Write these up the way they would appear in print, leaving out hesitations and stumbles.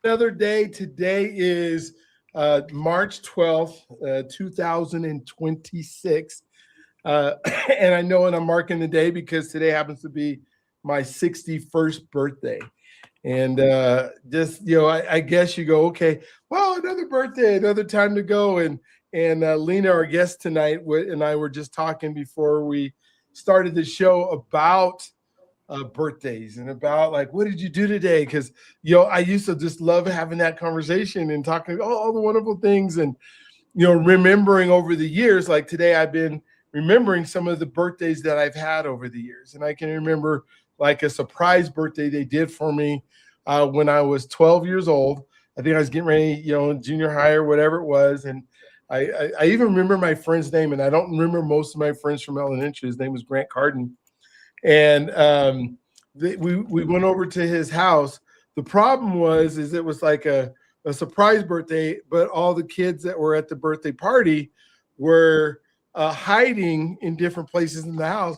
Another day. Today is March 12th, 2026. And I know, and I'm marking the day because today happens to be my 61st birthday. And I guess you go, okay, well, another birthday, another time to go. And Lena, our guest tonight, and I were just talking before we started the show about birthdays and about like, what did you do today? Because I used to just love having that conversation and talking all the wonderful things, and remembering over the years. Like today, I've been remembering some of the birthdays that I've had over the years, and I can remember like a surprise birthday they did for me when I was 12 years old. I think I was getting ready, junior high or whatever it was, and I even remember my friend's name, and I don't remember most of my friends from elementary. His name was Grant Carden. And we went over to his house. The problem was it was like a surprise birthday, but all the kids that were at the birthday party were hiding in different places in the house,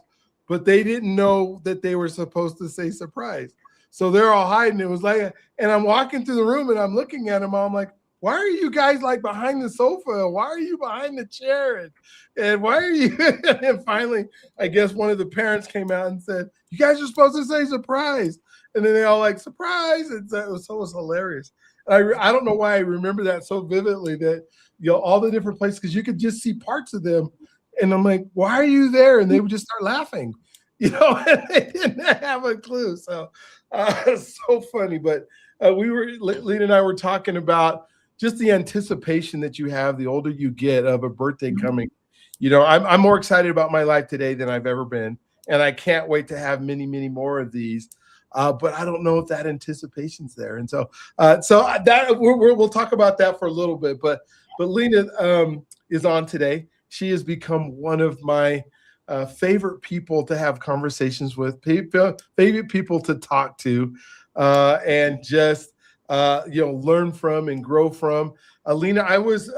but they didn't know that they were supposed to say surprise. So they're all hiding. It was like, and I'm walking through the room and I'm looking at them all. I'm like, why are you guys like behind the sofa? Why are you behind the chair? And why are you? And finally, I guess one of the parents came out and said, you guys are supposed to say surprise. And then they all like, surprise. And so it was hilarious. I don't know why I remember that so vividly, that, all the different places, because you could just see parts of them. And I'm like, why are you there? And they would just start laughing, and they didn't have a clue. So so funny. But Lena and I were talking about just the anticipation that you have the older you get of a birthday coming. I'm more excited about my life today than I've ever been. And I can't wait to have many, many more of these. But I don't know if that anticipation's there. And so that we'll talk about that for a little bit. But Lena is on today. She has become one of my favorite people to have conversations with, favorite people to talk to, and just learn from and grow from. Lena, I was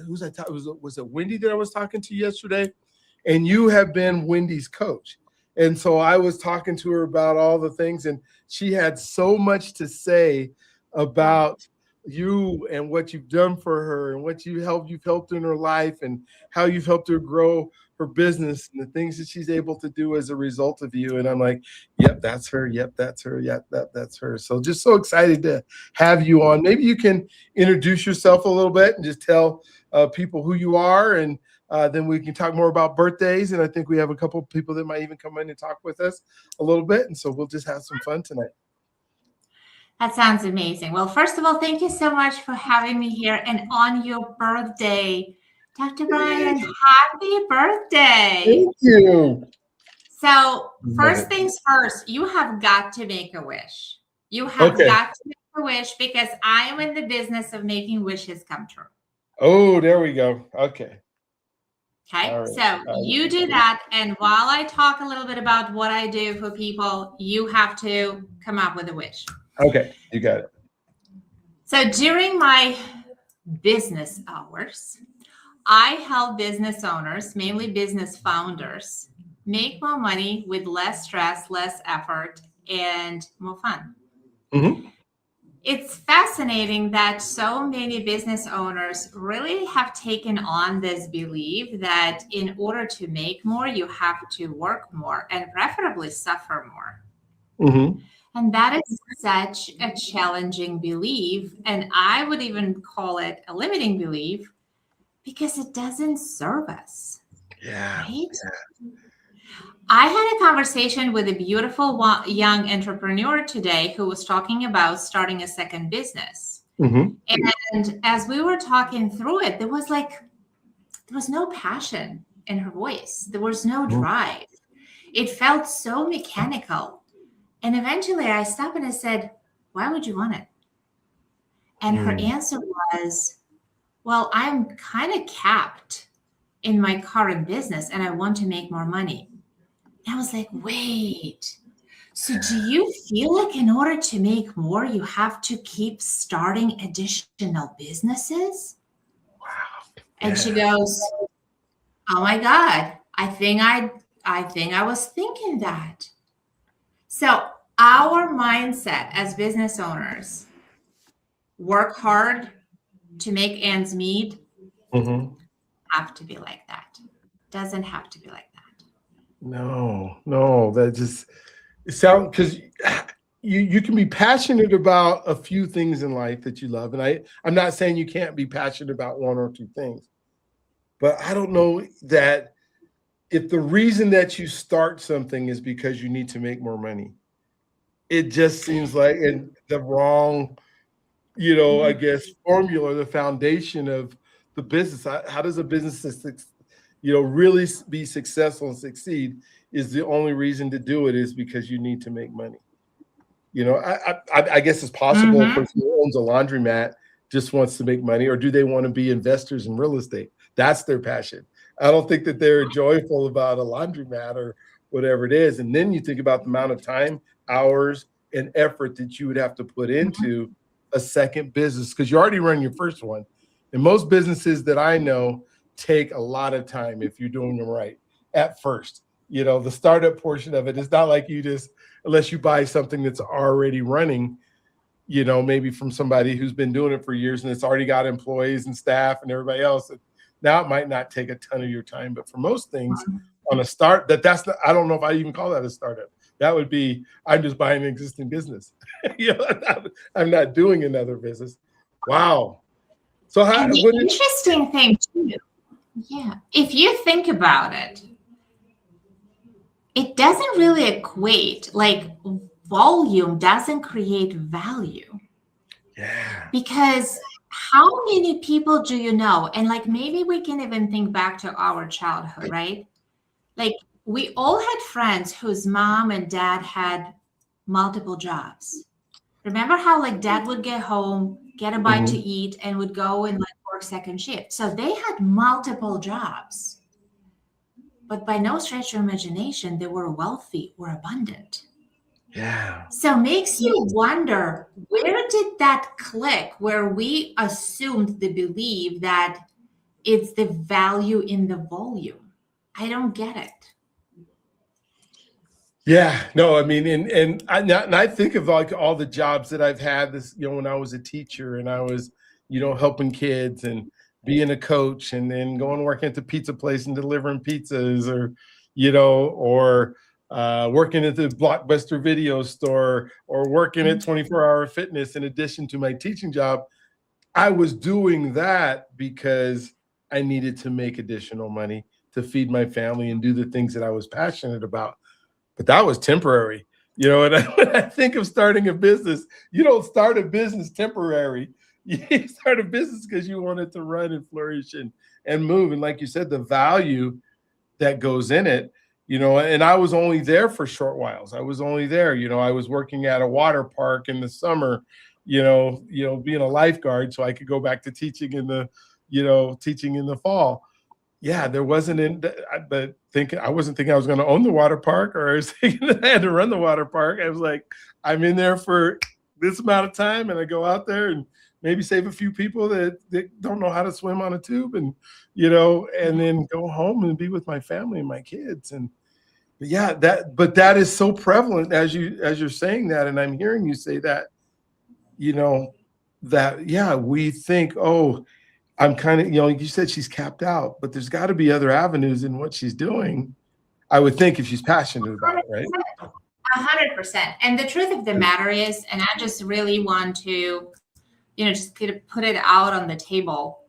was it Wendy that I was talking to yesterday? And you have been Wendy's coach. And so I was talking to her about all the things, and she had so much to say about you and what you've done for her and what you've helped in her life and how you've helped her grow her business and the things that she's able to do as a result of you. And I'm like, yep, that's her. Yep, that's her. Yep, that's her. So just so excited to have you on. Maybe you can introduce yourself a little bit and just tell people who you are, and then we can talk more about birthdays. And I think we have a couple of people that might even come in and talk with us a little bit. And so we'll just have some fun tonight. That sounds amazing. Well, first of all, thank you so much for having me here. And on your birthday, Dr. Brian, happy birthday. Thank you. So first things first, you have got to make a wish. You have got to make a wish, because I am in the business of making wishes come true. Oh, there we go. Okay. Okay, so you do that. And while I talk a little bit about what I do for people, you have to come up with a wish. Okay, you got it. So during my business hours, I help business owners, mainly business founders, make more money with less stress, less effort, and more fun. Mm-hmm. It's fascinating that so many business owners really have taken on this belief that in order to make more, you have to work more and preferably suffer more. Mm-hmm. And that is such a challenging belief. And I would even call it a limiting belief, because it doesn't serve us. Yeah. Right? Yeah. I had a conversation with a beautiful young entrepreneur today who was talking about starting a second business. Mm-hmm. And as we were talking through it, there was no passion in her voice. There was no drive. It felt so mechanical. And eventually I stopped and I said, why would you want it? And her answer was, well, I'm kind of capped in my current business and I want to make more money. And I was like, wait, so do you feel like in order to make more, you have to keep starting additional businesses? Wow. And she goes, oh my God, I think I was thinking that. So our mindset as business owners work hard to make ends meet, have to be like that. Doesn't have to be like that. No, that just it sounds, because you can be passionate about a few things in life that you love, and I'm not saying you can't be passionate about one or two things, but I don't know that if the reason that you start something is because you need to make more money, it just seems like the wrong, I guess, formula, the foundation of the business. How does a business, really be successful and succeed is the only reason to do it is because you need to make money. I guess it's possible a person who owns a laundromat just wants to make money, or do they want to be investors in real estate? That's their passion. I don't think that they're joyful about a laundromat or whatever it is. And then you think about the amount of time, hours, and effort that you would have to put into a second business, because you already run your first one. And most businesses that I know take a lot of time if you're doing them right at first. The startup portion of it is not like you just, unless you buy something that's already running, maybe from somebody who's been doing it for years and it's already got employees and staff and everybody else. Now it might not take a ton of your time, but for most things on a start, I don't know if I even call that a startup. That would be, I'm just buying an existing business. I'm not doing another business. Wow. So interesting thing too, if you think about it, it doesn't really equate, like volume doesn't create value. Yeah. Because how many people do you know? And like, maybe we can even think back to our childhood, right? Like, we all had friends whose mom and dad had multiple jobs. Remember how like dad would get home, get a bite to eat, and would go and like work second shift. So they had multiple jobs. But by no stretch of imagination, they were wealthy or abundant. Yeah. So makes you wonder, where did that click where we assumed the belief that it's the value in the volume? I don't get it. Yeah, no, I mean, and I think of like all the jobs that I've had this, when I was a teacher and I was, helping kids and being a coach and then going working at the pizza place and delivering pizzas, or, working at the Blockbuster video store, or working at 24-Hour Fitness in addition to my teaching job. I was doing that because I needed to make additional money to feed my family and do the things that I was passionate about. But that was temporary, and when I think of starting a business, you don't start a business temporary. You start a business because you want it to run and flourish and move. And like you said, the value that goes in it, and I was only there for short whiles. I was only there, I was working at a water park in the summer, being a lifeguard so I could go back to teaching in the fall. Yeah, there wasn't I wasn't thinking I was going to own the water park, or I was thinking that I had to run the water park. I was like, I'm in there for this amount of time, and I go out there and maybe save a few people that don't know how to swim on a tube, and and then go home and be with my family and my kids. But that is so prevalent as you're saying that, and I'm hearing you say that, we think, oh, I'm kind of, you said she's capped out, but there's got to be other avenues in what she's doing, I would think, if she's passionate about it, right? 100%. And the truth of the matter is, and I just really want to, just put it out on the table.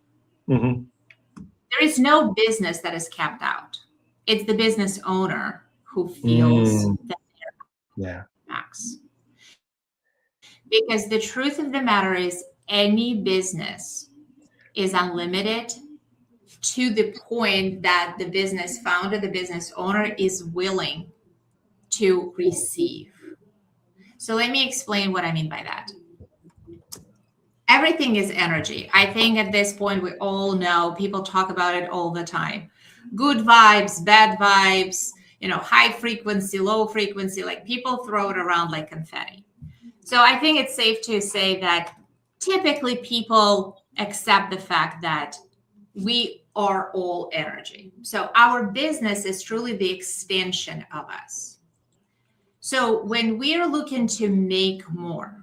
There is no business that is capped out. It's the business owner who feels that they're max. Because the truth of the matter is, any business is unlimited to the point that the business founder, the business owner, is willing to receive. So let me explain what I mean by that. Everything is energy. I think at this point we all know, people talk about it all the time. Good vibes, bad vibes, high frequency, low frequency, like people throw it around like confetti. So I think it's safe to say that typically people accept the fact that we are all energy. So our business is truly the extension of us. So when we are looking to make more,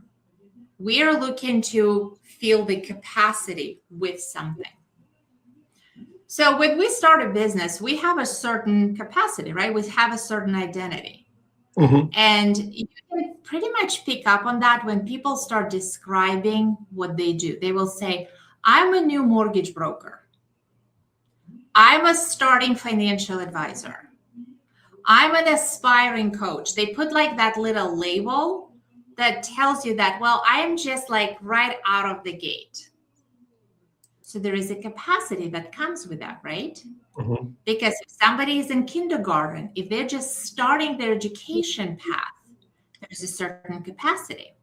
We are looking to fill the capacity with something. So when we start a business, we have a certain capacity, right? We have a certain identity. Mm-hmm. And you can pretty much pick up on that when people start describing what they do. They will say, I'm a new mortgage broker. I'm a starting financial advisor. I'm an aspiring coach. They put like that little label that tells you that, well, I'm just like right out of the gate. So there is a capacity that comes with that, right? Mm-hmm. Because if somebody is in kindergarten, if they're just starting their education path, there's a certain capacity.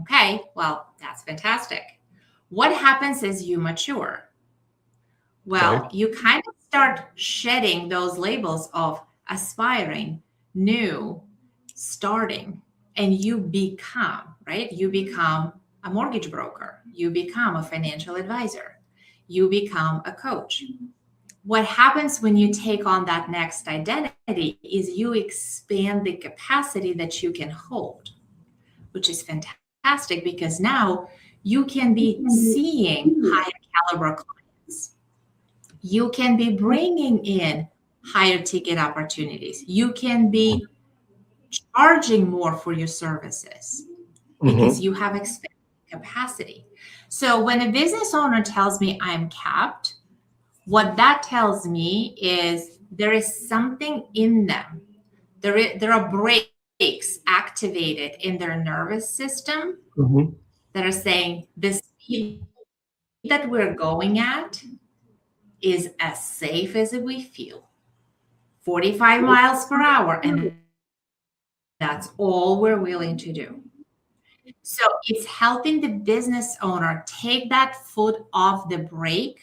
Okay, well, that's fantastic. What happens as you mature? Well, Okay. you kind of start shedding those labels of aspiring, new, starting, and you become, right? You become a mortgage broker. You become a financial advisor. You become a coach. What happens when you take on that next identity is you expand the capacity that you can hold, which is fantastic because now you can be seeing higher caliber clients. You can be bringing in higher ticket opportunities. You can be charging more for your services because you have expanded capacity. So when a business owner tells me I'm capped, what that tells me is there is something in them. There are brakes activated in their nervous system Mm-hmm. that are saying the speed that we're going at is as safe as we feel. 45 miles per hour, and that's all we're willing to do. So it's helping the business owner take that foot off the brake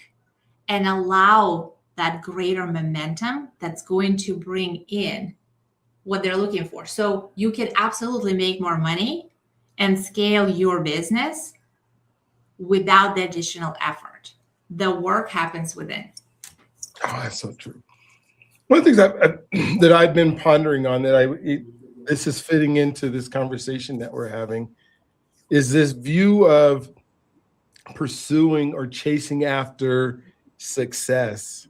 and allow that greater momentum that's going to bring in what they're looking for. So you can absolutely make more money and scale your business without the additional effort. The work happens within. Oh, that's so true. One of the things that I've been pondering on this is fitting into this conversation that we're having is this view of pursuing or chasing after success.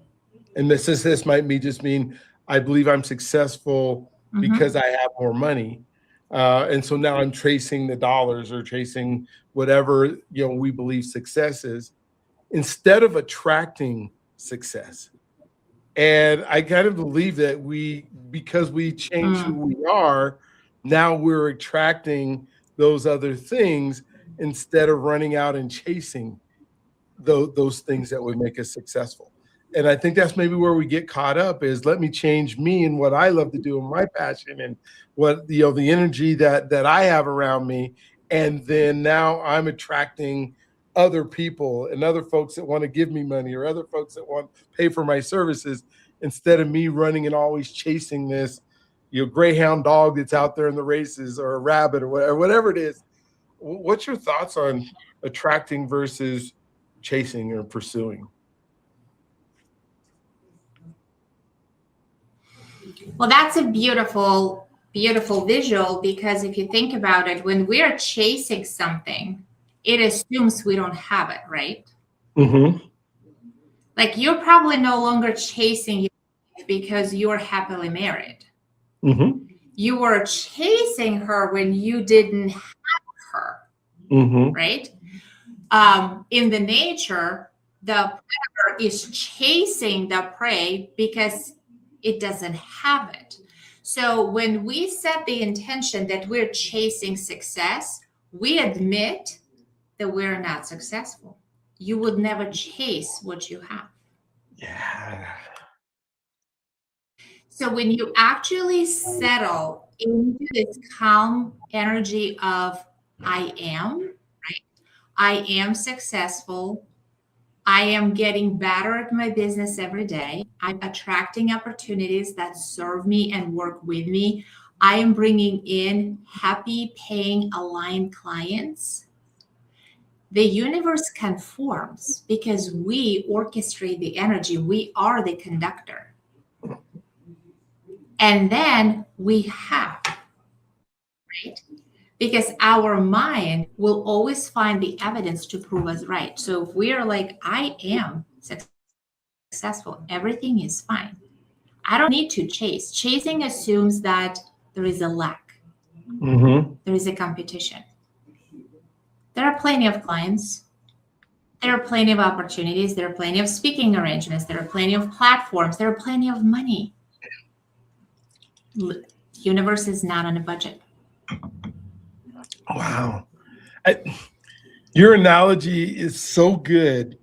And the success might just mean I believe I'm successful because I have more money. And so now I'm tracing the dollars or chasing whatever we believe success is instead of attracting success. And I kind of believe that because we change who we are, now we're attracting those other things instead of running out and chasing those things that would make us successful. And I think that's maybe where we get caught up is let me change me and what I love to do and my passion and what the energy that I have around me. And then now I'm attracting other people and other folks that want to give me money or other folks that want to pay for my services instead of me running and always chasing this, greyhound dog that's out there in the races or a rabbit or whatever it is. What's your thoughts on attracting versus chasing or pursuing? Well, that's a beautiful, beautiful visual because if you think about it, when we are chasing something, it assumes we don't have it, right? Mm-hmm. Like you're probably no longer chasing because you're happily married. Mm-hmm. You were chasing her when you didn't have her, right? In the nature, the predator is chasing the prey because it doesn't have it. So when we set the intention that we're chasing success, we admit that we're not successful. You would never chase what you have. Yeah. So when you actually settle into this calm energy of I am, right? I am successful. I am getting better at my business every day. I'm attracting opportunities that serve me and work with me. I am bringing in happy, paying, aligned clients. The universe conforms because we orchestrate the energy. We are the conductor. And then we have, right? because our mind will always find the evidence to prove us right. So if we are like, I am successful, everything is fine, I don't need to chase. Chasing assumes that there is a lack, there is a competition. There are plenty of clients, there are plenty of opportunities, there are plenty of speaking arrangements, there are plenty of platforms, there are plenty of money. The universe is not on a budget. Wow. Your analogy is so good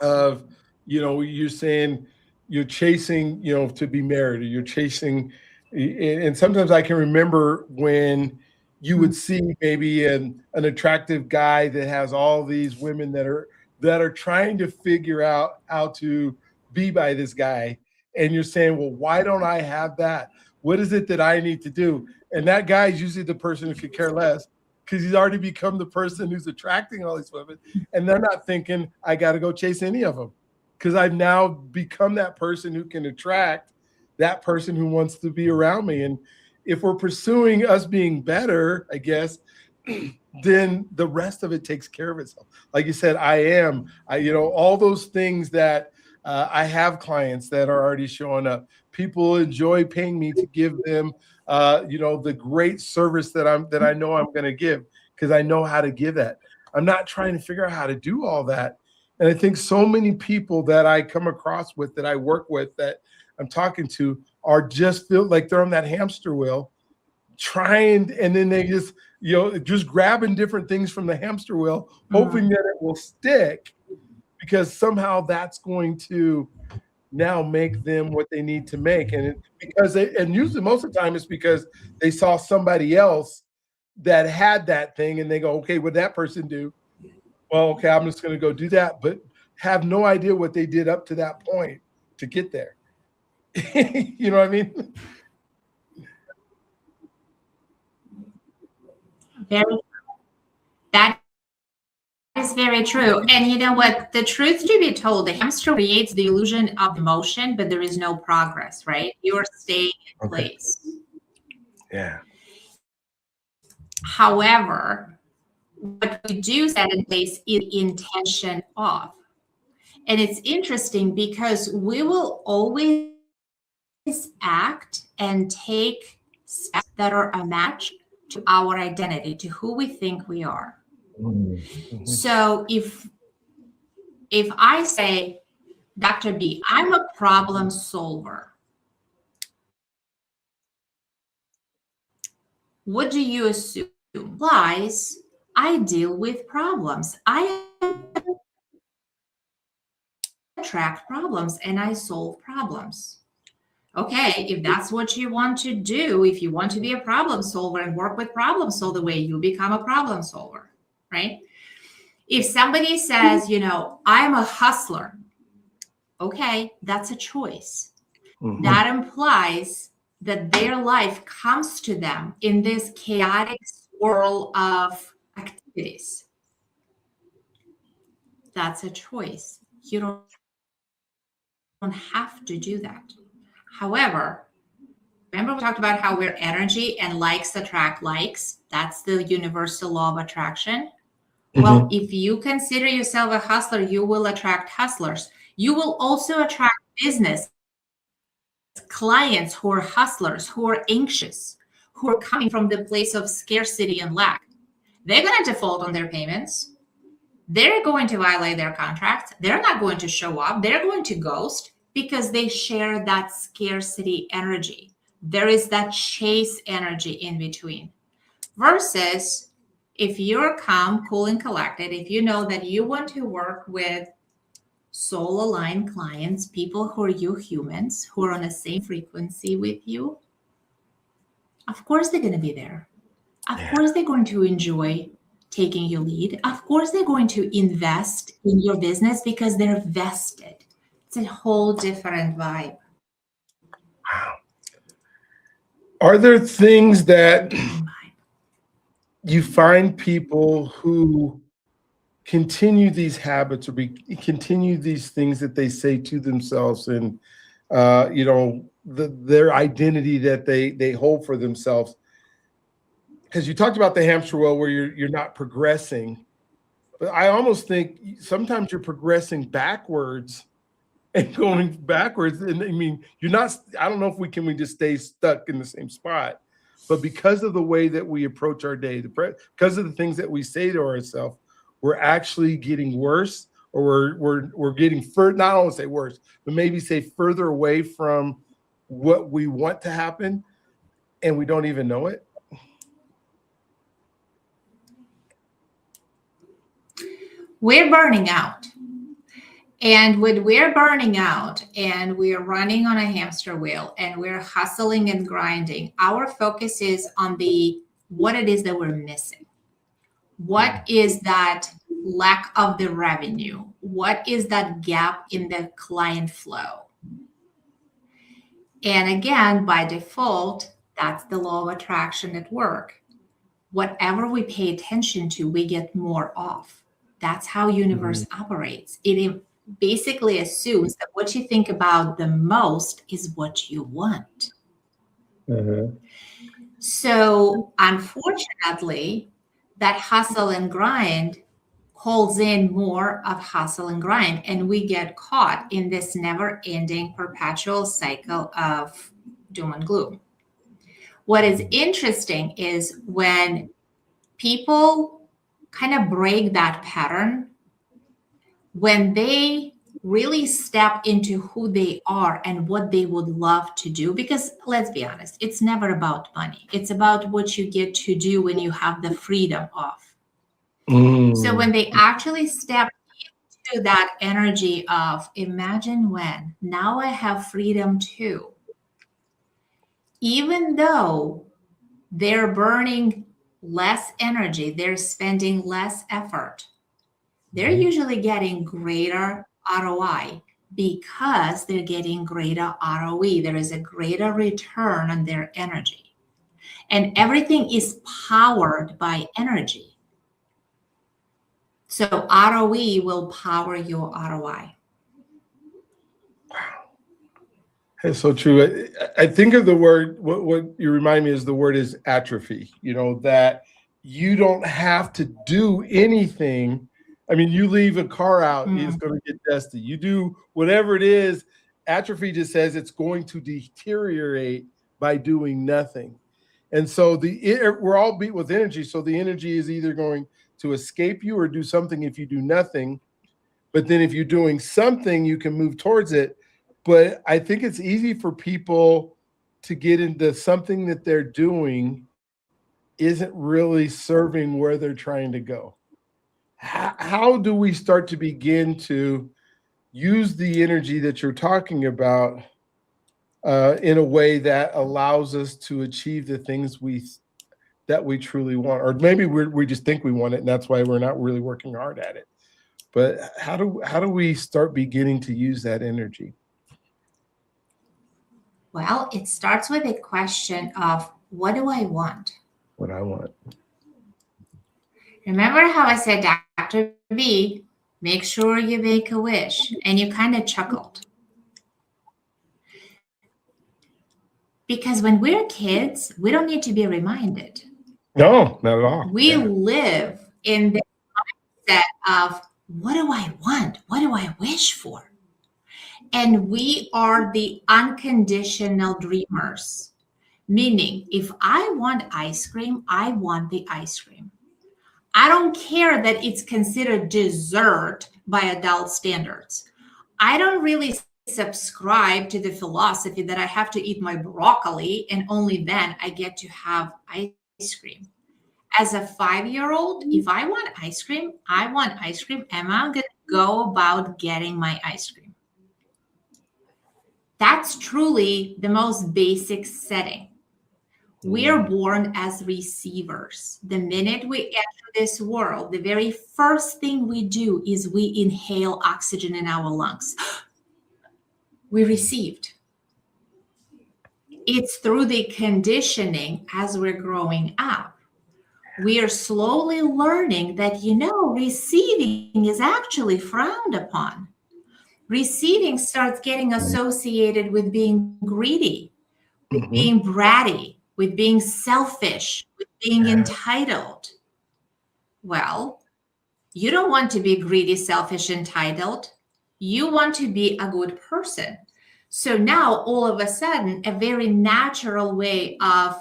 of, you're saying you're chasing, to be married, or you're chasing. And sometimes I can remember when you would see maybe an attractive guy that has all these women that are trying to figure out how to be by this guy. And you're saying, well, why don't I have that? What is it that I need to do? And that guy is usually the person who could care less, because he's already become the person who's attracting all these women. And they're not thinking, I got to go chase any of them, because I've now become that person who can attract that person who wants to be around me. And if we're pursuing us being better, I guess, then the rest of it takes care of itself. Like you said, all those things that I have clients that are already showing up. People enjoy paying me to give them, the great service that I know I'm going to give, because I know how to give that. I'm not trying to figure out how to do all that. And I think so many people that I come across with, that I work with, that I'm talking to, are just feel like they're on that hamster wheel, trying, and then they just grabbing different things from the hamster wheel, hoping that it will stick, because somehow that's going to now make them what they need to make. And usually most of the time it's because they saw somebody else that had that thing, and they go, okay, what did that person do? Well, okay, I'm just going to go do that, but have no idea what they did up to that point to get there. You know what I mean? That is very true. And you know what? The truth to be told, the hamster creates the illusion of motion, but there is no progress, right? You're staying in place. Yeah. However, what we do set in place is intention of. And it's interesting because we will always act and take steps that are a match to our identity, to who we think we are. Mm-hmm. So if I say, Dr. B, I'm a problem solver, what do you assume? Implies I deal with problems. I attract problems and I solve problems. Okay, if that's what you want to do, if you want to be a problem solver and work with problems, so the way you become a problem solver, right? If somebody says, I'm a hustler, okay, that's a choice. Mm-hmm. That implies that their life comes to them in this chaotic swirl of activities. That's a choice. You don't have to do that. However, remember we talked about how we're energy and likes attract likes. That's the universal law of attraction. Mm-hmm. Well, if you consider yourself a hustler, you will attract hustlers. You will also attract business clients who are hustlers, who are anxious, who are coming from the place of scarcity and lack. They're going to default on their payments. They're going to violate their contracts. They're not going to show up. They're going to ghost, because they share that scarcity energy. There is that chase energy in between. Versus if you're calm, cool, and collected, if you know that you want to work with soul-aligned clients, people who are you humans, who are on the same frequency with you, of course they're going to be there. Of course they're going to enjoy taking your lead. Of course they're going to invest in your business because they're vested. It's a whole different vibe. Wow. Are there things that you find people who continue these habits or continue these things that they say to themselves, and their identity that they hold for themselves? because you talked about the hamster wheel where you're not progressing, but I almost think sometimes you're progressing backwards and going backwards. And I mean, you're not, I don't know if we just stay stuck in the same spot, but because of the way that we approach our day, because of the things that we say to ourselves, we're actually getting worse, or we're getting further, not only say worse, but maybe say further away from what we want to happen, and we don't even know it. We're burning out. And when we're burning out and we're running on a hamster wheel and we're hustling and grinding, our focus is on what it is that we're missing. What is that lack of the revenue? What is that gap in the client flow? And again, by default, that's the law of attraction at work. Whatever we pay attention to, we get more of. That's how universe operates. It basically assumes that what you think about the most is what you want. So unfortunately, that hustle and grind calls in more of hustle and grind, and we get caught in this never-ending perpetual cycle of doom and gloom. What is interesting is when people kind of break that pattern, when they really step into who they are and what they would love to do, because let's be honest, it's never about money. It's about what you get to do when you have the freedom of. So when they actually step into that energy of imagine when, now I have freedom too. Even though they're burning less energy, they're spending less effort, they're usually getting greater ROI because they're getting greater ROE. There is a greater return on their energy. And everything is powered by energy. So ROE will power your ROI. Wow. That's so true. I think of the word, what you remind me is the word is atrophy, that you don't have to do anything. I mean, you leave a car out, it's going to get dusty. You do whatever it is, atrophy just says it's going to deteriorate by doing nothing. And so we're all beat with energy. So the energy is either going to escape you or do something if you do nothing. But then if you're doing something, you can move towards it. But I think it's easy for people to get into something that they're doing isn't really serving where they're trying to go. How do we start to begin to use the energy that you're talking about in a way that allows us to achieve the things that we truly want? Or maybe we just think we want it, and that's why we're not really working hard at it. But how do we start beginning to use that energy? Well, it starts with a question of, what do I want? What I want. Remember how I said, Dr. B, make sure you make a wish, and you kind of chuckled. Because when we're kids, we don't need to be reminded. No, not at all. We live in the mindset of, what do I want? What do I wish for? And we are the unconditional dreamers. Meaning, if I want ice cream, I want the ice cream. I don't care that it's considered dessert by adult standards. I don't really subscribe to the philosophy that I have to eat my broccoli and only then I get to have ice cream. As a 5-year-old, if I want ice cream, I want ice cream, and I'm going to go about getting my ice cream. That's truly the most basic setting. We are born as receivers. The minute we enter this world, the very first thing we do is we inhale oxygen in our lungs. We received. It's through the conditioning as we're growing up. We are slowly learning that, receiving is actually frowned upon. Receiving starts getting associated with being greedy, with being bratty, with being selfish, with being entitled. Well, you don't want to be greedy, selfish, entitled. You want to be a good person. So now all of a sudden, a very natural way of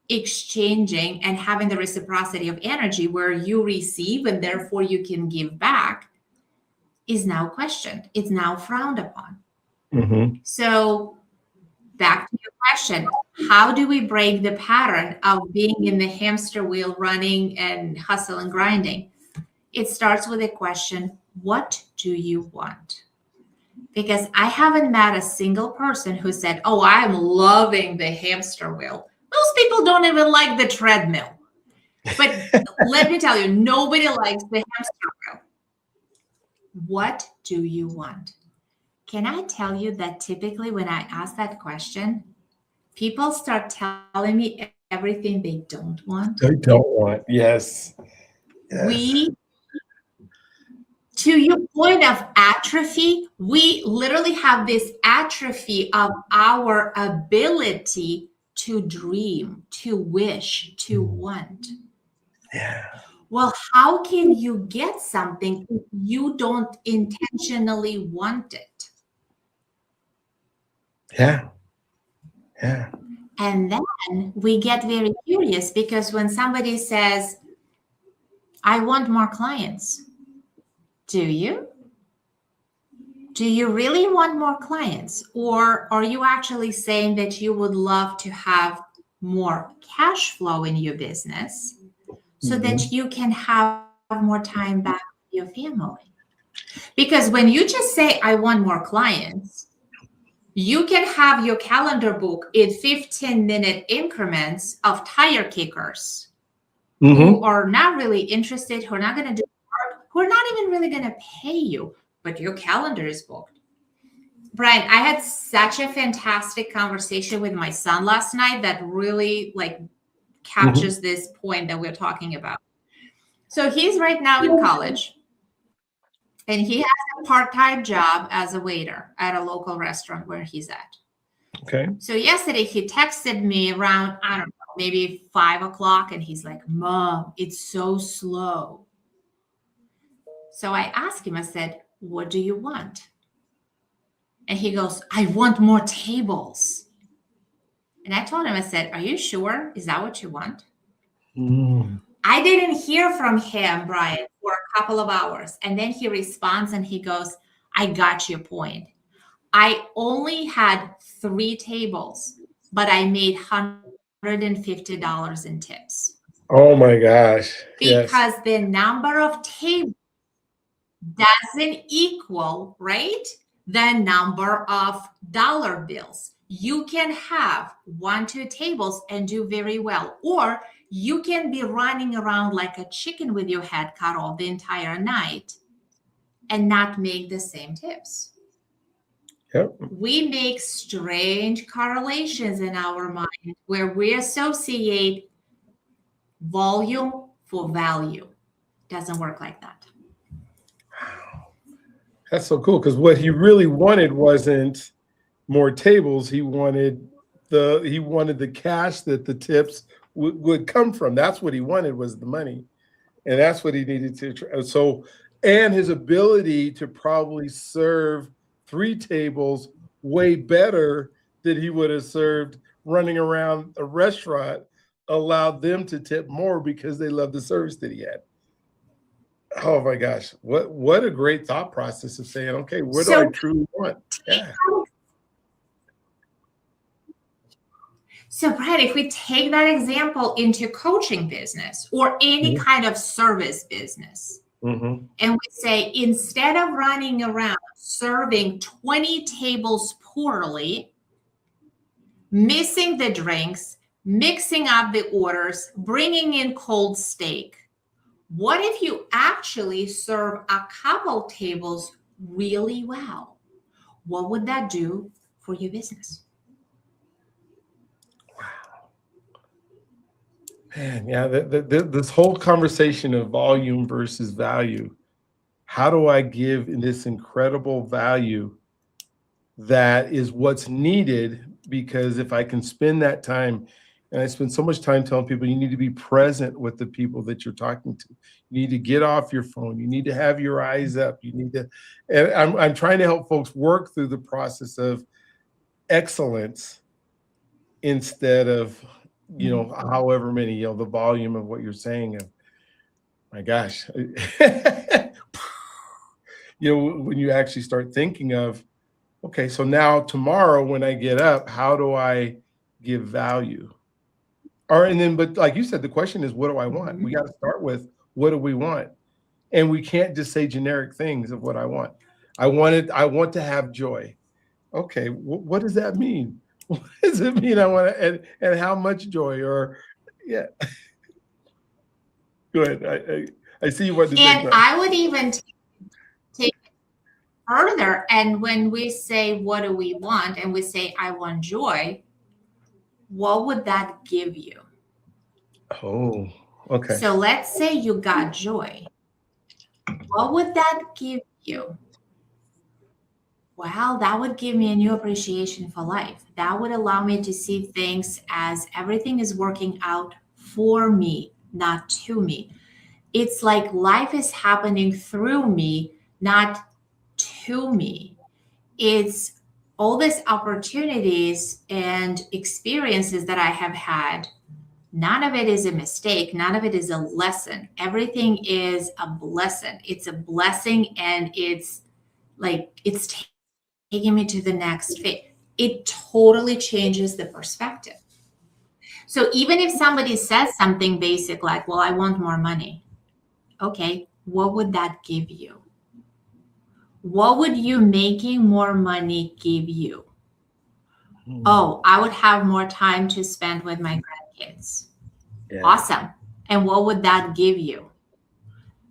exchanging and having the reciprocity of energy where you receive and therefore you can give back is now questioned. It's now frowned upon. Mm-hmm. So back to your question, how do we break the pattern of being in the hamster wheel running and hustle and grinding? It starts with a question, what do you want? Because I haven't met a single person who said, oh, I'm loving the hamster wheel. Most people don't even like the treadmill. But let me tell you, nobody likes the hamster wheel. What do you want? Can I tell you that typically when I ask that question, people start telling me everything they don't want? They don't want, yes. To your point of atrophy, we literally have this atrophy of our ability to dream, to wish, to want. Yeah. Well, how can you get something if you don't intentionally want it? Yeah. Yeah. And then we get very curious because when somebody says, I want more clients, do you? Do you really want more clients? Or are you actually saying that you would love to have more cash flow in your business so that you can have more time back with your family? Because when you just say, I want more clients, you can have your calendar book in 15-minute increments of tire kickers who are not really interested, who are not going to do work, who are not even really going to pay you, but your calendar is booked. Brian, I had such a fantastic conversation with my son last night that really captures this point that we're talking about. So he's right now in college and he has a part-time job as a waiter at a local restaurant where he's at. Okay. So yesterday he texted me around, I don't know, maybe 5 o'clock, and he's like, Mom, it's so slow. So I asked him, I said, what do you want? And he goes, I want more tables. And I told him, I said, are you sure? Is that what you want? I didn't hear from him, Brian, for a couple of hours. And then he responds and he goes, I got your point. I only had 3 tables, but I made $150 in tips. Oh my gosh. Because the number of tables doesn't equal, right, the number of dollar bills. You can have 1-2 tables and do very well. Or you can be running around like a chicken with your head cut off the entire night and not make the same tips. Yep. We make strange correlations in our mind where we associate volume for value. Doesn't work like that. Wow. That's so cool, because what he really wanted wasn't more tables. He wanted the cash that the tips would come from. That's what he wanted, was the money. And that's what he needed to. So, and his ability to probably serve 3 tables way better than he would have served running around a restaurant allowed them to tip more because they love the service that he had. Oh my gosh, what a great thought process of saying, okay, what do I truly want? Yeah. So, Brad, if we take that example into coaching business or any kind of service business, and we say, instead of running around serving 20 tables poorly, missing the drinks, mixing up the orders, bringing in cold steak, what if you actually serve a couple tables really well? What would that do for your business? Wow. Man, yeah, this whole conversation of volume versus value. How do I give this incredible value that is what's needed? Because if I can spend that time And I spend so much time telling people you need to be present with the people that you're talking to. You need to get off your phone. You need to have your eyes up. You need to, and I'm trying to help folks work through the process of excellence instead of, however many, the volume of what you're saying. And my gosh, when you actually start thinking of, okay, so now tomorrow when I get up, how do I give value? But like you said, the question is, what do I want? We got to start with, what do we want? And we can't just say generic things of what I want. I want to have joy. Okay, what does that mean? What does it mean I want to, and how much joy? Or, yeah. Go ahead. I see you want to say And something. I would even take it further. And when we say, what do we want? And we say, I want joy. What would that give you? Oh, okay. So let's say you got joy. What would that give you? Well, that would give me a new appreciation for life. That would allow me to see things as everything is working out for me, not to me. It's like life is happening through me, not to me. It's all these opportunities and experiences that I have had. None of it is a mistake. None of it is a lesson. Everything is a blessing. It's a blessing, and it's like it's taking me to the next phase. It totally changes the perspective. So even if somebody says something basic like, well, I want more money. Okay, what would that give you? What would you making more money give you? Oh, I would have more time to spend with my grandkids. Yeah. Awesome. And what would that give you?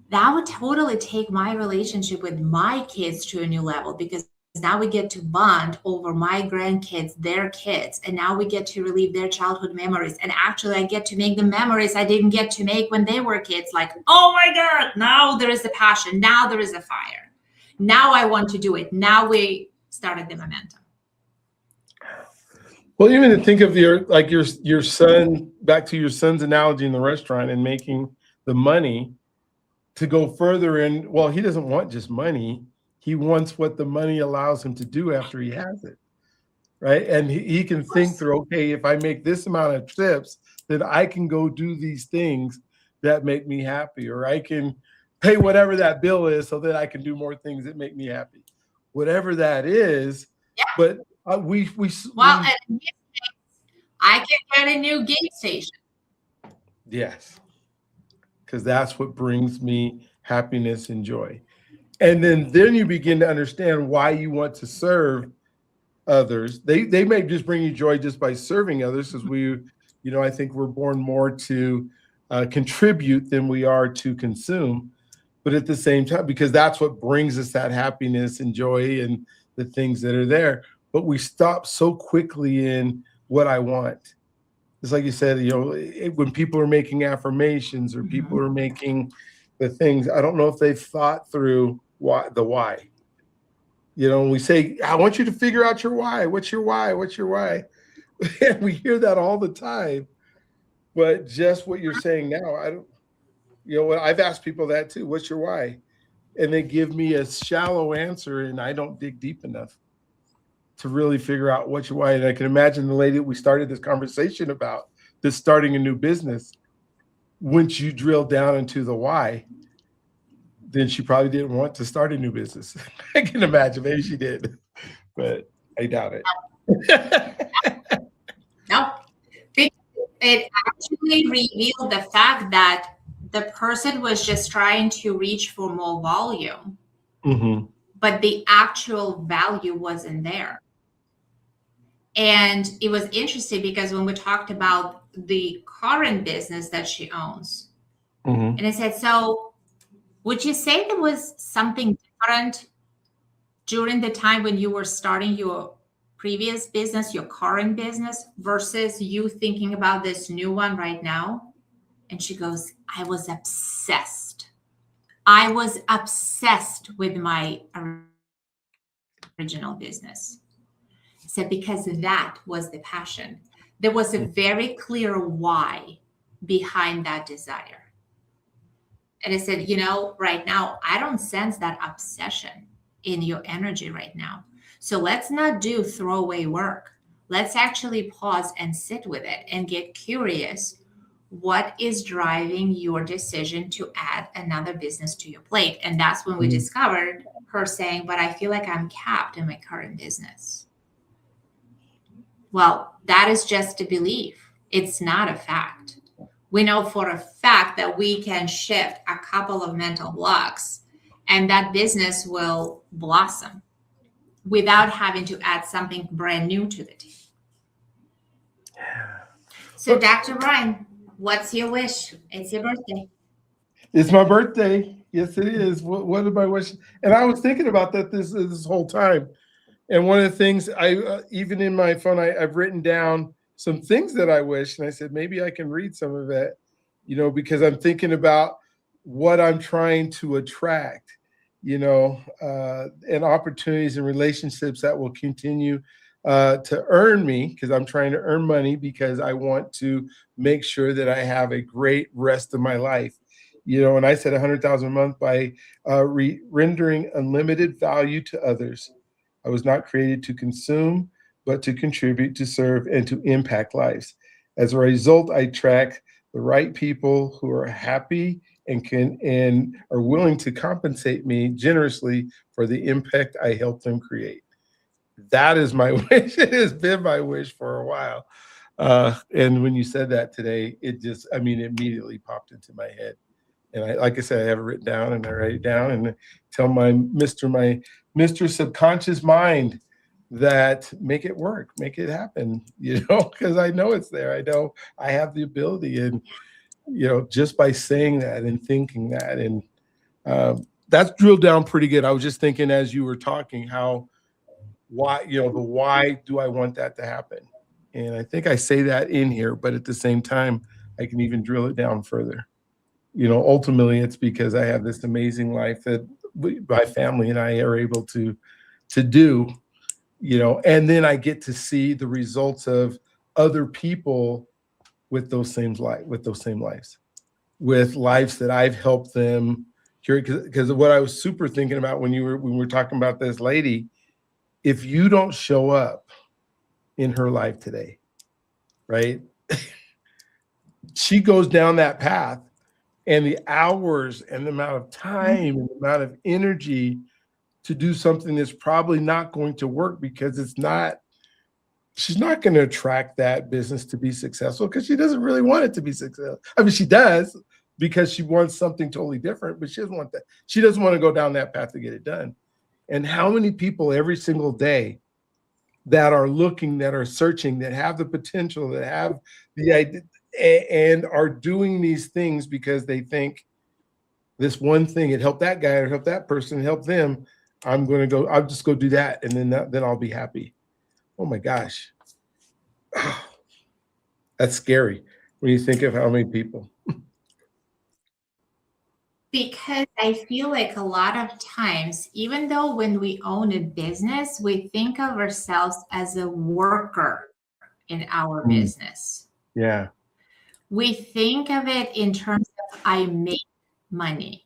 That would totally take my relationship with my kids to a new level, because now we get to bond over my grandkids, their kids, and now we get to relive their childhood memories. And actually, I get to make the memories I didn't get to make when they were kids. Like, oh my God, now there is a passion. Now there is a fire. Now I want to do it. Now we started the momentum. Well, even to think of your son, back to your son's analogy in the restaurant and making the money to go further in. Well, he doesn't want just money. He wants what the money allows him to do after he has it, right? And he can think through, okay, if I make this amount of trips, then I can go do these things that make me happy, or I can pay whatever that bill is so that I can do more things that make me happy, whatever that is. Yeah. But I can get a new gas station. Yes, because that's what brings me happiness and joy. And then you begin to understand why you want to serve others. They may just bring you joy just by serving others, because I think we're born more to contribute than we are to consume. But at the same time, because that's what brings us that happiness and joy and the things that are there. But we stop so quickly in what I want. It's like you said, when people are making affirmations or people are making the things, I don't know if they've thought through the why. We say, I want you to figure out your why. What's your why? What's your why? And we hear that all the time. But just what you're saying now, I've asked people that too. What's your why? And they give me a shallow answer, and I don't dig deep enough to really figure out what's your why. And I can imagine the lady that we started this conversation about, that's starting a new business. Once you drill down into the why, then she probably didn't want to start a new business. I can imagine. Maybe she did, but I doubt it. No. It actually revealed the fact that the person was just trying to reach for more volume, but the actual value wasn't there. And it was interesting because when we talked about the current business that she owns, and I said, so would you say there was something different during the time when you were starting your previous business, your current business, versus you thinking about this new one right now? And she goes, I was obsessed. I was obsessed with my original business. said, because that was the passion. There was a very clear why behind that desire. And I said, right now, I don't sense that obsession in your energy right now. So let's not do throwaway work. Let's actually pause and sit with it and get curious. What is driving your decision to add another business to your plate? And that's when we discovered her saying, but I feel like I'm capped in my current business. Well, that is just a belief. It's not a fact. We know for a fact that we can shift a couple of mental blocks and that business will blossom without having to add something brand new to the team. So, Dr. Brian, what's your wish? It's your birthday. It's my birthday. Yes, it is. What are my wishes? And I was thinking about that this whole time. And one of the things even in my phone, I've written down some things that I wish, and I said maybe I can read some of it, because I'm thinking about what I'm trying to attract, and opportunities and relationships that will continue to earn me, because I'm trying to earn money because I want to make sure that I have a great rest of my life. And I said 100,000 a month by rendering unlimited value to others. I was not created to consume, but to contribute, to serve, and to impact lives. As a result, I track the right people who are happy and are willing to compensate me generously for the impact I help them create. That is my wish. It has been my wish for a while. And when you said that today, it immediately popped into my head. And like I said, I have it written down and I write it down and tell my Mr. Subconscious mind that make it work, make it happen, because I know it's there. I know I have the ability. And, just by saying that and thinking that, and that's drilled down pretty good. I was just thinking as you were talking, why do I want that to happen? And I think I say that in here, but at the same time, I can even drill it down further. Ultimately, it's because I have this amazing life that my family and I are able to do, and then I get to see the results of other people with those same lives, with lives that I've helped them curate. Because what I was super thinking about when we were talking about this lady, if you don't show up in her life today, right? She goes down that path. And the hours and the amount of time and the amount of energy to do something that's probably not going to work because she's not going to attract that business to be successful because she doesn't really want it to be successful. I mean, she does because she wants something totally different, but she doesn't want that. She doesn't want to go down that path to get it done. And how many people every single day that are looking, that are searching, that have the potential, that have the idea, and are doing these things because they think this one thing, it helped that guy or help that person, help them. I'll just go do that. And then I'll be happy. Oh my gosh. That's scary when you think of how many people. Because I feel like a lot of times, even though when we own a business, we think of ourselves as a worker in our business. Yeah. We think of it in terms of I make money.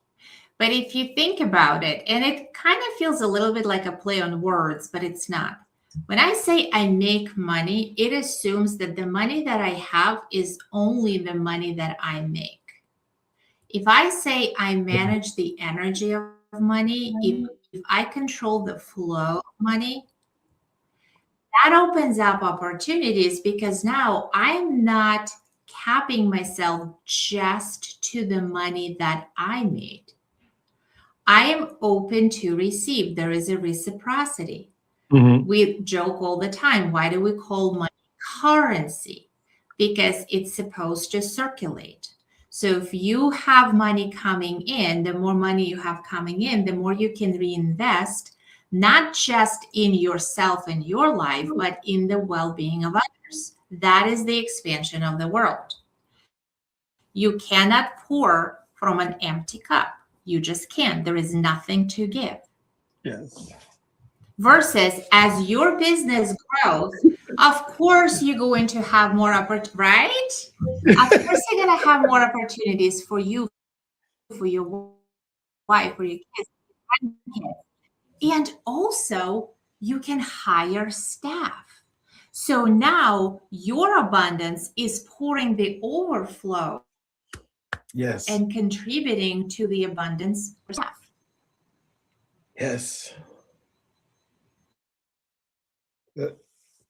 But if you think about it, and it kind of feels a little bit like a play on words, but it's not. When I say I make money, it assumes that the money that I have is only the money that I make. If I say I manage the energy of money, if I control the flow of money, that opens up opportunities because now I'm not capping myself just to the money that I made. I am open to receive. There is a reciprocity. We joke all the time. Why do we call money currency? Because it's supposed to circulate. So if you have money coming in, the more money you have coming in, the more you can reinvest, not just in yourself and your life, but in the well-being of others. That is the expansion of the world. You cannot pour from an empty cup. You just can't. There is nothing to give. Yes. versus as your business grows, of course you're going to have more opportunities, right? Of course you're going to have more opportunities for you, for your wife, for your kids, and also you can hire staff. So now your abundance is pouring the overflow, yes, and contributing to the abundance for staff. yes.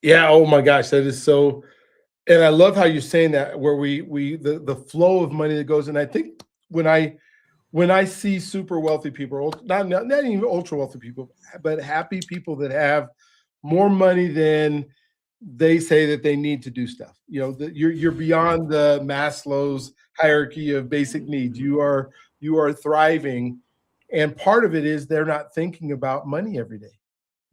Yeah. Oh my gosh, that is so. And I love how you're saying that, where the flow of money that goes. And I think when I see super wealthy people, not even ultra wealthy people, but happy people that have more money than they say that they need to do stuff. You know, you're beyond the Maslow's hierarchy of basic needs. You are thriving, and part of it is they're not thinking about money every day.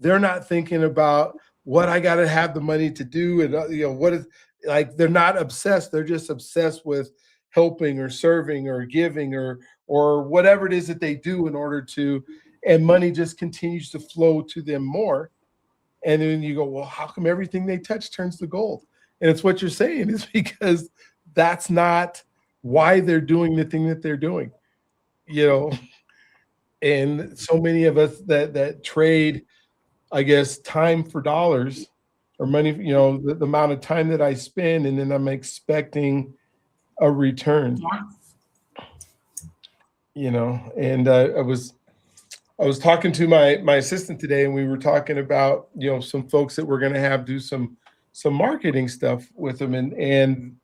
They're not thinking about what I got to have the money to do, and what is, like, they're not obsessed. They're just obsessed with helping or serving or giving or whatever it is that they do in order to, and money just continues to flow to them more. And then you go, well, how come everything they touch turns to gold? And it's what you're saying is because that's not why they're doing the thing that they're doing, you know. And so many of us that trade, I guess, time for dollars or money, the amount of time that I spend, and then I'm expecting a return. Yeah. And I was talking to my assistant today, and we were talking about, some folks that we're going to have do some marketing stuff with them, and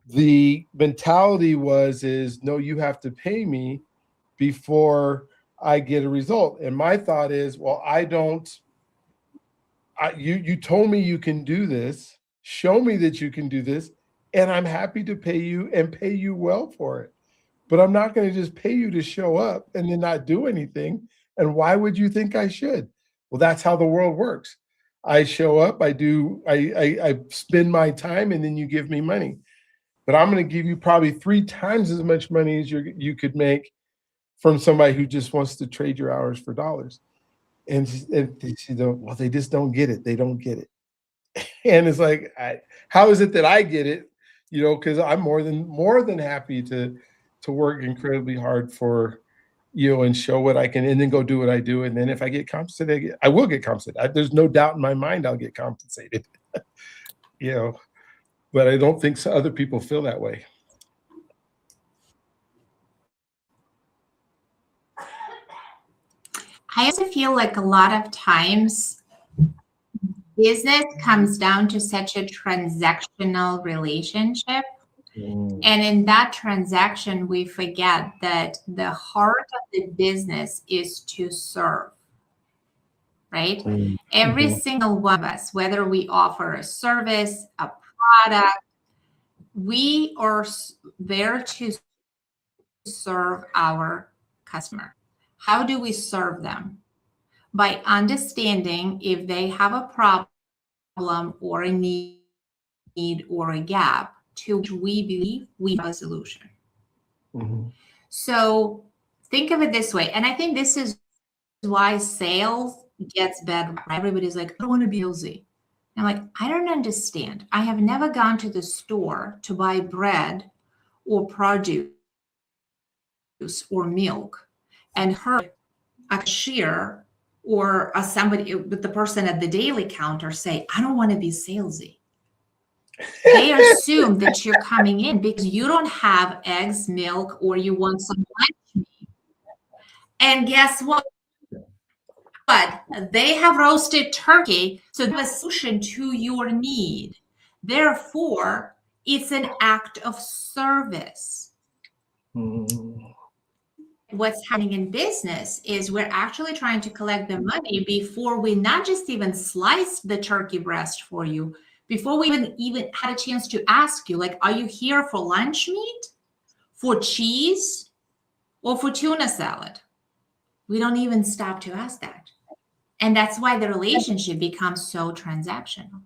the mentality is no, you have to pay me before I get a result. And my thought is, well, you told me you can do this, show me that you can do this, and I'm happy to pay you and pay you well for it. But I'm not going to just pay you to show up and then not do anything. And why would you think I should? Well, that's how the world works. I show up, I spend my time, and then you give me money. But I'm going to give you probably 3 times as much money as you could make from somebody who just wants to trade your hours for dollars. And well, they just don't get it. They don't get it. And it's like, how is it that I get it? Because I'm more than happy to work incredibly hard for and show what I can, and then go do what I do. And then if I get compensated, I will get compensated. There's no doubt in my mind I'll get compensated. But I don't think other people feel that way. I also feel like a lot of times business comes down to such a transactional relationship. And in that transaction, we forget that the heart of the business is to serve, right? Every single one of us, whether we offer a service, a product, we are there to serve our customer. How do we serve them? By understanding if they have a problem or a need or a gap to which we believe we have a solution. So think of it this way. And I think this is why sales gets bad. Everybody's like, I don't want to be salesy. I'm like, I don't understand. I have never gone to the store to buy bread or produce or milk and heard a cashier or somebody, the person at the daily counter say, I don't want to be salesy. They assume that you're coming in because you don't have eggs, milk, or you want some lunch meat. And guess what? They have roasted turkey, so they have a solution to your need. Therefore, it's an act of service. What's happening in business is we're actually trying to collect the money before we not just even sliced the turkey breast for you, before we even had a chance to ask you, like, are you here for lunch meat, for cheese, or for tuna salad? We don't even stop to ask that. And that's why the relationship becomes so transactional.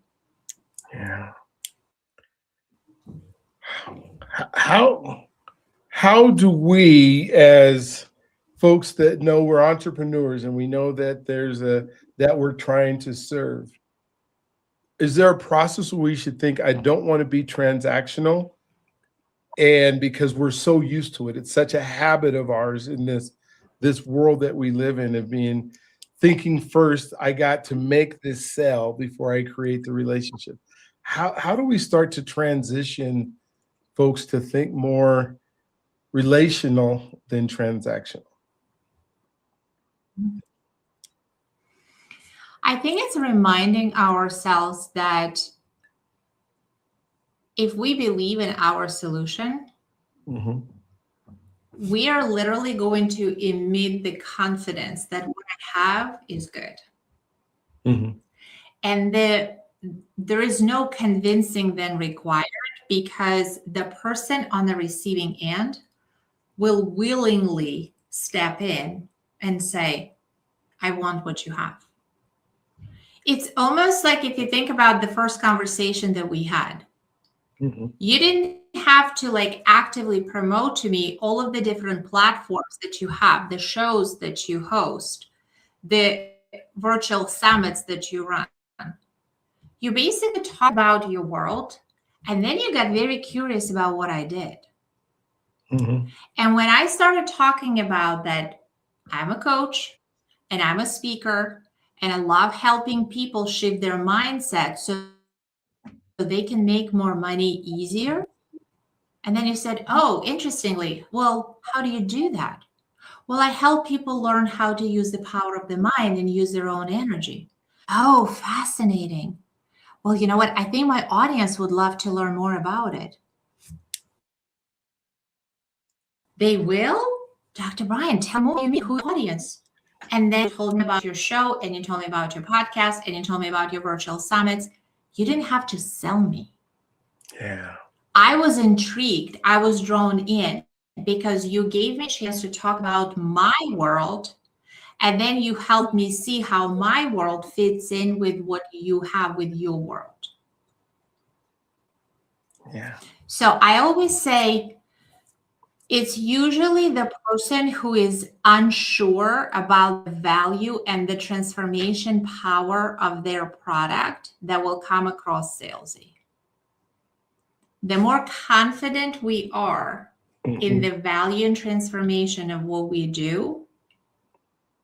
Yeah. How do we, as folks that know we're entrepreneurs and we know that there's that we're trying to serve, is there a process where we should think, I don't want to be transactional? And because we're so used to it, it's such a habit of ours in this world that we live in, of being thinking first, I got to make this sell before I create the relationship. How do we start to transition folks to think more relational than transactional? I think it's reminding ourselves that if we believe in our solution, Mm-hmm. we are literally going to emit the confidence that what I have is good. Mm-hmm. And there is no convincing then required, because the person on the receiving end will willingly step in and say, I want what you have. It's almost like, if you think about the first conversation that we had, Mm-hmm. you didn't have to like actively promote to me all of the different platforms that you have, the shows that you host, the virtual summits that you run. You basically talk about your world, and then you got very curious about what I did. Mm-hmm. And when I started talking about that, I'm a coach and I'm a speaker, and I love helping people shift their mindset so they can make more money easier. And then you said, oh, interestingly, well, how do you do that? Well, I help people learn how to use the power of the mind and use their own energy. Oh, fascinating. Well, you know what? I think my audience would love to learn more about it. They will? Dr. Brian, tell me what you mean, who's the audience? And then you told me about your show, and you told me about your podcast, and you told me about your virtual summits. You didn't have to sell me. Yeah. I was intrigued. I was drawn in because you gave me a chance to talk about my world, and then you helped me see how my world fits in with what you have with your world. Yeah. So I always say, it's usually the person who is unsure about the value and the transformation power of their product that will come across salesy. The more confident we are in the value and transformation of what we do,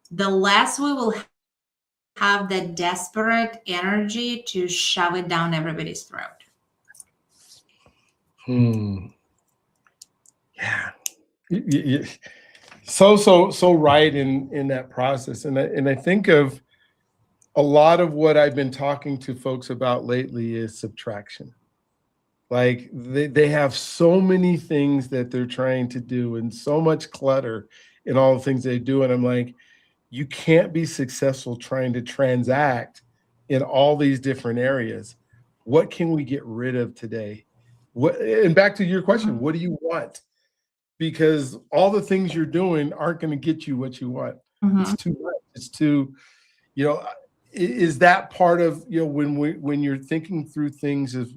the less we will have the desperate energy to shove it down everybody's throat. Yeah. So right in that process. And I think of a lot of what I've been talking to folks about lately is subtraction. Like they have so many things that they're trying to do and so much clutter in all the things they do. And I'm like, you can't be successful trying to transact in all these different areas. What can we get rid of today? And back to your question, what do you want? Because all the things you're doing aren't going to get you what you want. It's too much. It's too, is that part of, when you're thinking through things, is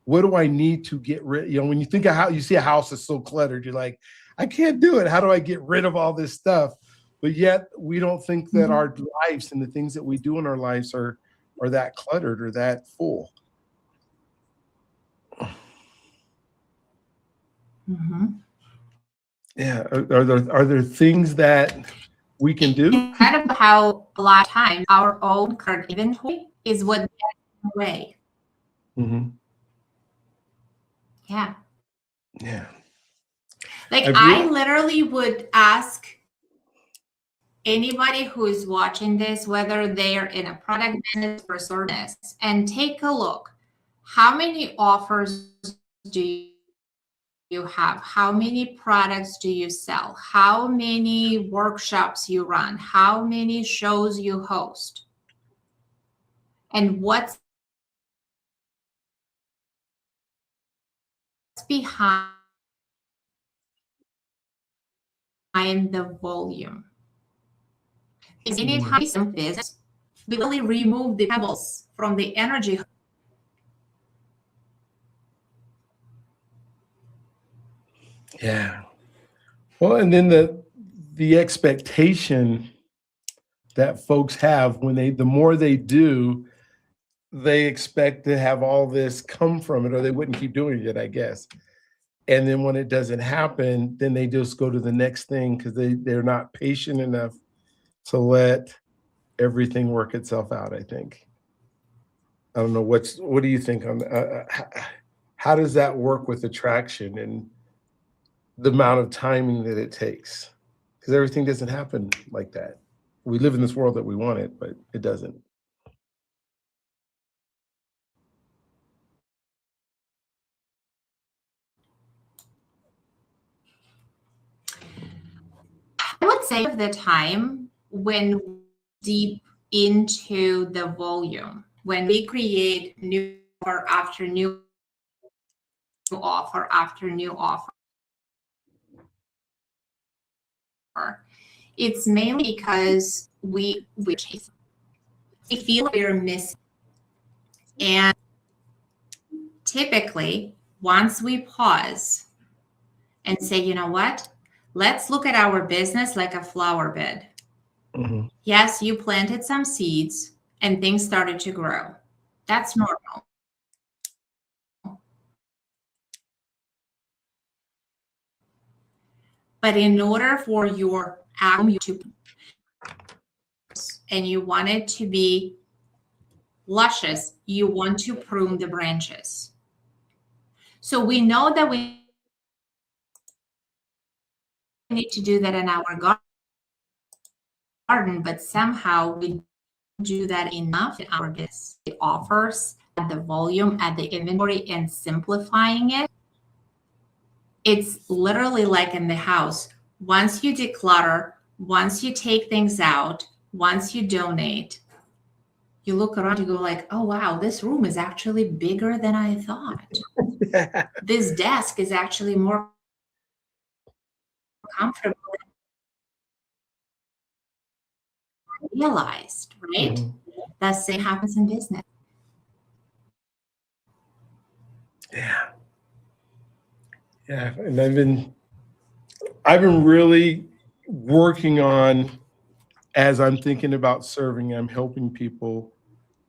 what do I need to get rid? When you think of how you see a house that's so cluttered, you're like, I can't do it. How do I get rid of all this stuff? But yet we don't think that our lives and the things that we do in our lives are that cluttered or that full. Yeah. Are there things that we can do? Incredible how a lot of times our own current inventory is what gets away. Yeah. Yeah. Like I literally would ask anybody who is watching this, whether they're in a product business or service, and take a look. How many offers do you have? How many products do you sell? How many workshops you run? How many shows you host? And what's behind the volume? Because anytime some business, we really remove the pebbles from the energy. Yeah. Well, and then the expectation that folks have when the more they do, they expect to have all this come from it, or they wouldn't keep doing it, I guess. And then when it doesn't happen, then they just go to the next thing because they're not patient enough to let everything work itself out, I think. I don't know, what do you think on how does that work with attraction and the amount of timing that it takes? Because everything doesn't happen like that. We live in this world that we want it, but it doesn't. I would say the time when deep into the volume, when we create new offer after new offer after new offer, it's mainly because we feel we're missing. And typically, once we pause and say, you know what, let's look at our business like a flower bed. Mm-hmm. Yes, you planted some seeds and things started to grow. That's normal. But in order for your apple to, and you want it to be luscious, you want to prune the branches. So we know that we need to do that in our garden, but somehow we do that enough in our business. The offers, at the volume, at the inventory, and simplifying it. It's literally like in the house. Once you declutter, once you take things out, once you donate, you look around, you go like, oh, wow, this room is actually bigger than I thought. This desk is actually more comfortable than I realized, right? Mm-hmm. The same happens in business. Yeah. Yeah. And I've been really working on, as I'm thinking about serving, I'm helping people,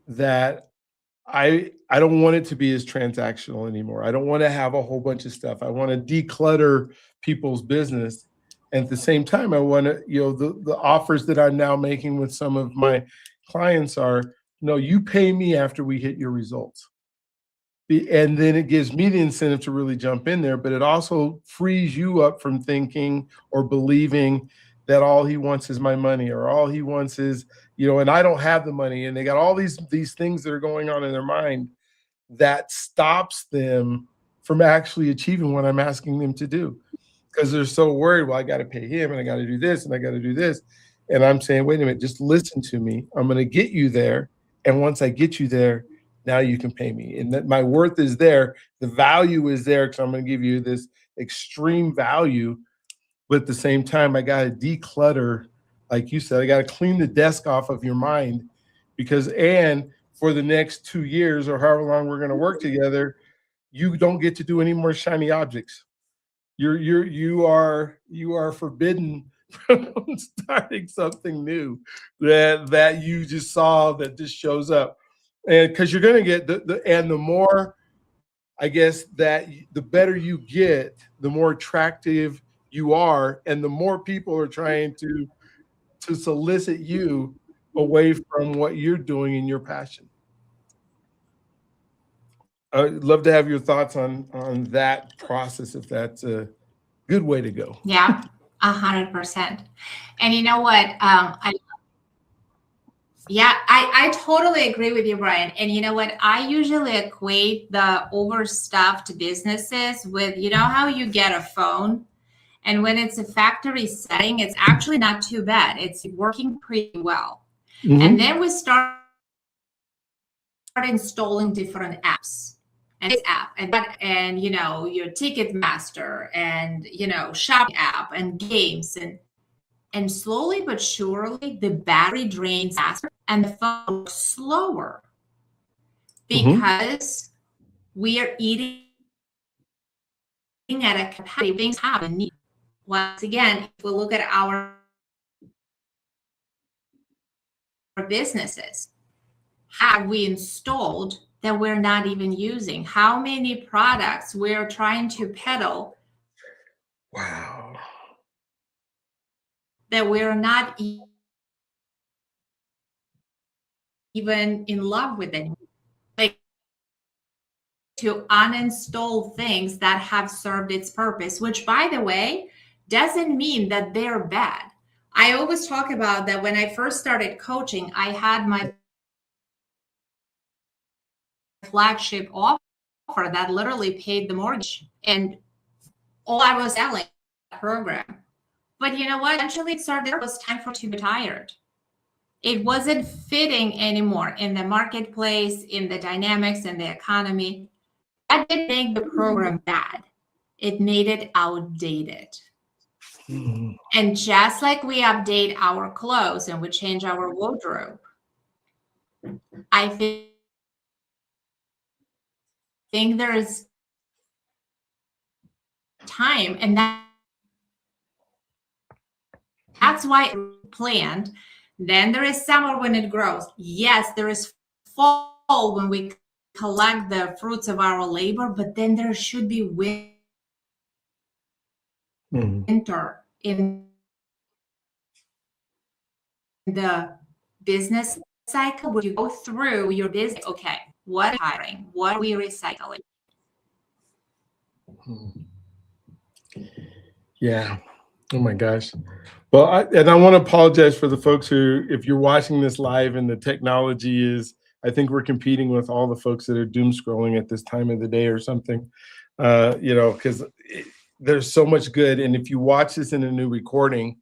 that I don't want it to be as transactional anymore. I don't want to have a whole bunch of stuff. I want to declutter people's business. And at the same time, I want to, the offers that I'm now making with some of my clients are, no, you pay me after we hit your results. And then it gives me the incentive to really jump in there, but it also frees you up from thinking or believing that all he wants is my money, or all he wants is, and I don't have the money, and they got all these things that are going on in their mind that stops them from actually achieving what I'm asking them to do, because they're so worried, well, I got to pay him, and I got to do this, and I got to do this. And I'm saying, wait a minute, just listen to me. I'm going to get you there. And once I get you there, now you can pay me. And that my worth is there. The value is there, because I'm going to give you this extreme value. But at the same time, I got to declutter. Like you said, I got to clean the desk off of your mind, because, and for the next 2 years or however long we're going to work together, you don't get to do any more shiny objects. You are forbidden from starting something new that you just saw that just shows up. And because you're going to get the more, I guess, that the better you get, the more attractive you are, and the more people are trying to solicit you away from what you're doing in your passion. I'd love to have your thoughts on that process, if that's a good way to go. Yeah, 100%. And you know what? I totally agree with you, Brian. And you know what? I usually equate the overstuffed businesses with, how you get a phone, and when it's a factory setting, it's actually not too bad. It's working pretty well. Mm-hmm. And then we start installing different apps. And this app and your Ticketmaster and shopping app and games, and slowly but surely the battery drains faster and the phone looks slower, because we are eating at a capacity. Things have a need. Once again, if we look at our businesses have we installed that we're not even using? How many products we're trying to peddle Wow. that we're not even in love with it? Like, to uninstall things that have served its purpose, which, by the way, doesn't mean that they're bad. I always talk about that when I first started coaching, I had my flagship offer that literally paid the mortgage, and all I was selling program. But you know what? Eventually, it was time for to be retired. It wasn't fitting anymore in the marketplace, in the dynamics, in the economy. That didn't make the program bad. It made it outdated. Mm-hmm. And just like we update our clothes and we change our wardrobe, I think there is time, and that's why it's planned. Then there is summer when it grows. Yes, there is fall when we collect the fruits of our labor, but then there should be winter in the business cycle, where you go through your business. Okay, what are we hiring? What are we recycling? Yeah. Oh my gosh. Well, I want to apologize for the folks who, if you're watching this live and the technology is, I think we're competing with all the folks that are doom scrolling at this time of the day or something, because there's so much good. And if you watch this in a new recording,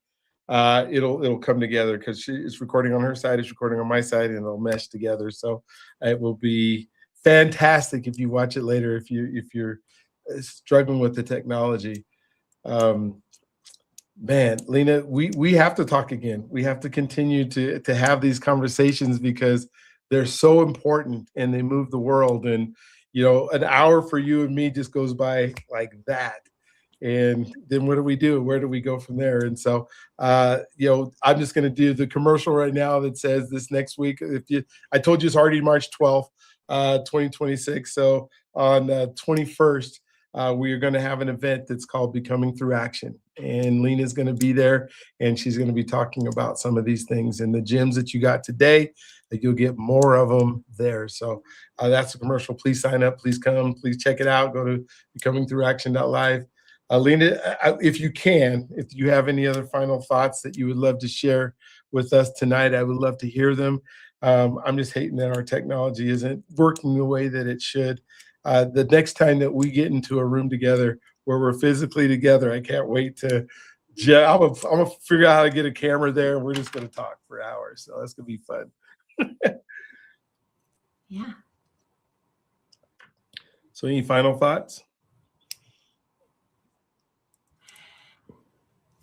it'll come together, because it's recording on her side, it's recording on my side, and it'll mesh together. So it will be fantastic if you watch it later, if you're struggling with the technology. Man, Lena, we have to talk again. We have to continue to have these conversations, because they're so important and they move the world. And an hour for you and me just goes by like that. And then what do we do? Where do we go from there? And so, I'm just going to do the commercial right now that says this next week. I told you it's already March 12th, 2026. So on 21st. We are going to have an event that's called Becoming Through Action. And Lena's going to be there, and she's going to be talking about some of these things. And the gems that you got today, that you'll get more of them there. So that's a commercial. Please sign up. Please come. Please check it out. Go to becomingthroughaction.live. Lena, if you have any other final thoughts that you would love to share with us tonight, I would love to hear them. I'm just hating that our technology isn't working the way that it should. The next time that we get into a room together where we're physically together, I can't wait to. I'm gonna figure out how to get a camera there, and we're just gonna talk for hours. So that's gonna be fun. Yeah. So, any final thoughts?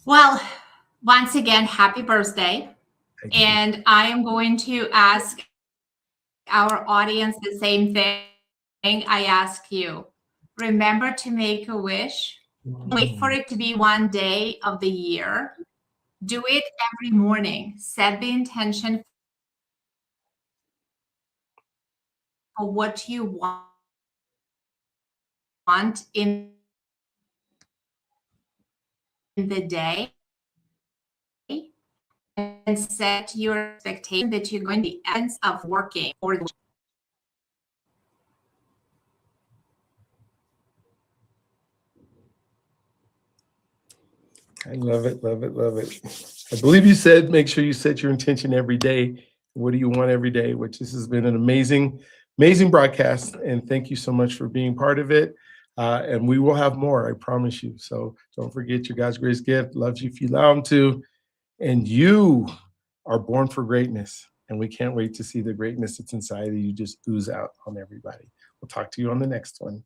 Well, once again, happy birthday. And I am going to ask our audience the same thing I ask you. Remember to make a wish. Wait for it to be one day of the year. Do it every morning. Set the intention for what you want in the day, and set your expectation that you're going to be ends of working or. I love it, love it, love it. I believe you said make sure you set your intention every day. What do you want every day? Which this has been an amazing, amazing broadcast. And thank you so much for being part of it. And we will have more, I promise you. So don't forget, your God's greatest gift loves you if you allow him to. And you are born for greatness. And we can't wait to see the greatness that's inside of you just ooze out on everybody. We'll talk to you on the next one.